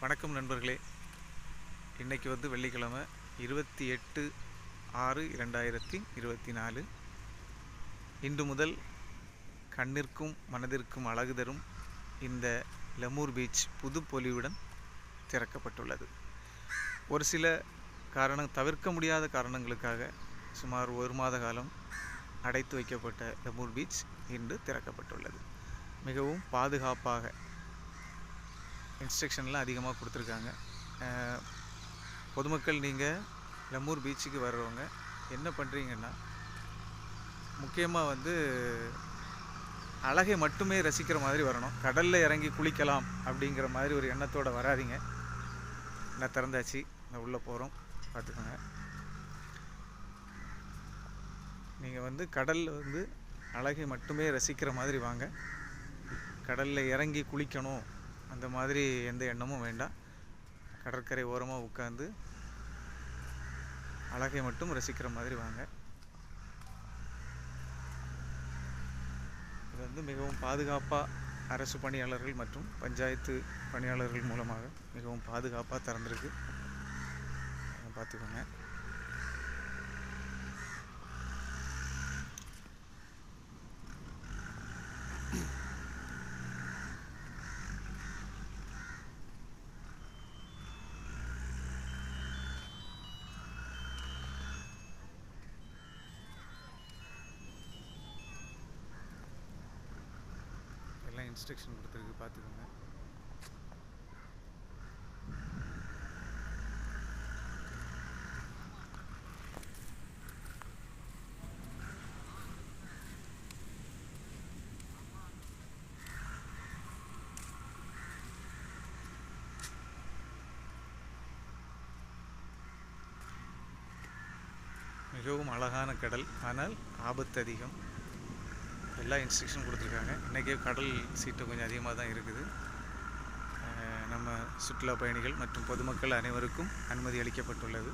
வணக்கம் நண்பர்களே. இன்றைக்கி வெள்ளிக்கிழமை 28/6/2024. இன்று முதல் கண்ணிற்கும் மனதிற்கும் அழகு தரும் இந்த லெமூர் பீச் புதுப்பொலிவுடன் திறக்கப்பட்டுள்ளது. ஒரு சில தவிர்க்க முடியாத காரணங்களுக்காக சுமார் 1 மாத காலம் அடைத்து வைக்கப்பட்ட லெமூர் பீச் இன்று திறக்கப்பட்டுள்ளது. மிகவும் பாதுகாப்பாக இன்ஸ்ட்ரக்ஷன்லாம் அதிகமாக கொடுத்துருக்காங்க. பொதுமக்கள் நீங்கள் லெமூர் பீச்சுக்கு வர்றவங்க என்ன பண்ணுறீங்கன்னா, முக்கியமாக அழகை மட்டுமே ரசிக்கிற மாதிரி வரணும். கடலில் இறங்கி குளிக்கலாம் அப்படிங்கிற மாதிரி ஒரு எண்ணத்தோடு வராதிங்க. நான் திறந்தாச்சு, நான் உள்ளே போகிறோம், பார்த்துக்கோங்க. நீங்கள் கடலில் அழகை மட்டுமே ரசிக்கிற மாதிரி வாங்க. கடலில் இறங்கி குளிக்கணும் அந்த மாதிரி எந்த எண்ணமும் வேண்டாம். கடற்கரை ஓரமாக உட்காந்து அழகை மட்டும் ரசிக்கிற மாதிரி வாங்க. இது மிகவும் பாதுகாப்பாக அரசு பணியாளர்கள் மற்றும் பஞ்சாயத்து பணியாளர்கள் மூலமாக மிகவும் பாதுகாப்பாக திறந்திருக்கு. பார்த்துக்கோங்க. எல்லாம் இன்ஸ்ட்ரக்ஷன் கொடுத்துருக்கு, பார்த்துக்கோங்க. மிகவும் அழகான கடல், ஆனால் ஆபத்து அதிகம். எல்லா இன்ஸ்ட்ரக்ஷன் கொடுத்துருக்காங்க. இன்றைக்கே கடல் சீட்டு கொஞ்சம் அதிகமாக தான் இருக்குது. நம்ம சுற்றுலா பயணிகள் மற்றும் பொதுமக்கள் அனைவருக்கும் அனுமதி அளிக்கப்பட்டுள்ளது.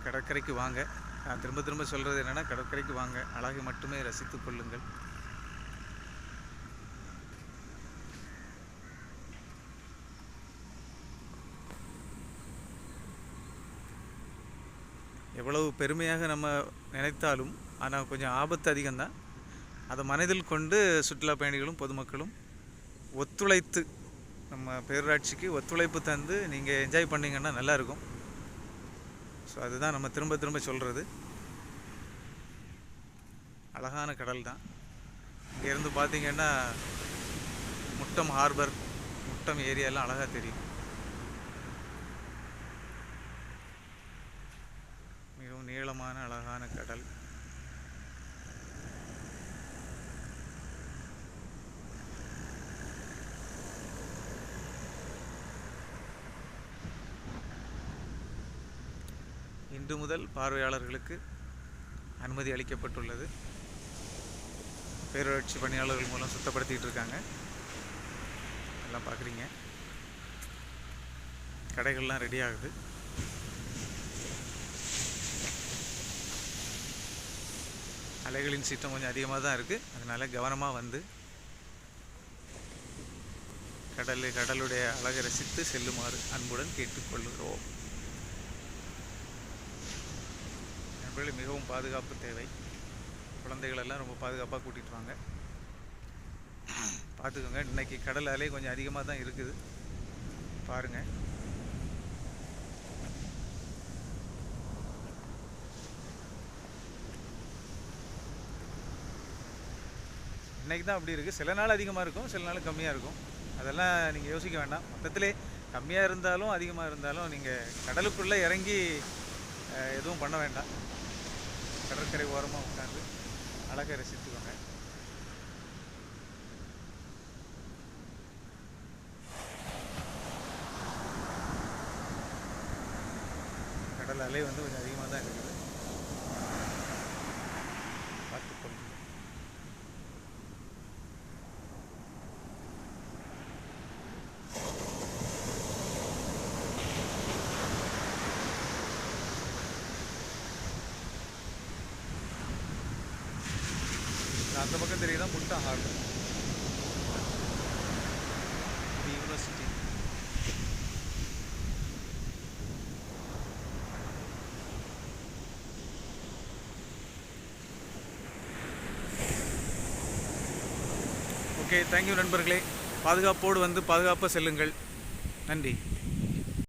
கடற்கரைக்கு வாங்க. நான் திரும்ப திரும்ப சொல்கிறது என்னென்னா, கடற்கரைக்கு வாங்க, அழகை மட்டுமே ரசித்து கொள்ளுங்கள். எவ்வளவு பெருமையாக நம்ம நினைத்தாலும் ஆனால் கொஞ்சம் ஆபத்து அதிகம்தான். அதை மனதில் கொண்டு சுற்றுலா பயணிகளும் பொதுமக்களும் ஒத்துழைத்து, நம்ம பேரூராட்சிக்கு ஒத்துழைப்பு தந்து நீங்கள் என்ஜாய் பண்ணிங்கன்னா நல்லாயிருக்கும். ஸோ அதுதான் நம்ம திரும்ப திரும்ப சொல்கிறது. அழகான கடல் தான். இங்கேருந்து பார்த்திங்கன்னா முட்டம் ஹார்பர், முட்டம் ஏரியாலாம் அழகாக தெரியும். மிகவும் நீளமான அழகான கடல். இன்று முதல் பார்வையாளர்களுக்கு அனுமதி அளிக்கப்பட்டுள்ளது. பேரூராட்சி பணியாளர்கள் மூலம் சுத்தப்படுத்திகிட்டு இருக்காங்க. எல்லாம் பார்க்குறீங்க. கடைகள்லாம் ரெடி ஆகுது. அலைகளின் சீற்றம் கொஞ்சம் அதிகமாக தான் இருக்குது. அதனால் கவனமாக கடலுடைய அழகை ரசித்து செல்லுமாறு அன்புடன் கேட்டுக்கொள்கிறோம். நண்பர்களே, மிகவும் பாதுகாப்பு தேவை. குழந்தைகளெல்லாம் ரொம்ப பாதுகாப்பாக கூட்டிகிட்டு வாங்க. பார்த்துக்கோங்க. இன்றைக்கி கடல் அலை கொஞ்சம் அதிகமாக தான் இருக்குது, பாருங்கள். இன்றைக்கி தான் அப்படி இருக்குது. சில நாள் அதிகமாக இருக்கும், சில நாள் கம்மியாக இருக்கும். அதெல்லாம் நீங்கள் யோசிக்க வேண்டாம். மொத்தத்திலே கம்மியாக இருந்தாலும் அதிகமாக இருந்தாலும் நீங்கள் கடலுக்குள்ளே இறங்கி எதுவும் பண்ண வேண்டாம். கடற்கரை ஓரமாக உட்காந்து அழகை ரசித்துக்கோங்க. கடல் அலை கொஞ்சம் அதிகமாக தான் இருக்குது, பார்த்துக்கொள்ளுங்க. அந்த பக்கம் தெரியுதா Muttom harbour. University. Okay, thank you நண்பர்களே. பாதுகாப்போடு வந்து பாதுகாப்பாக செல்லுங்கள். நன்றி.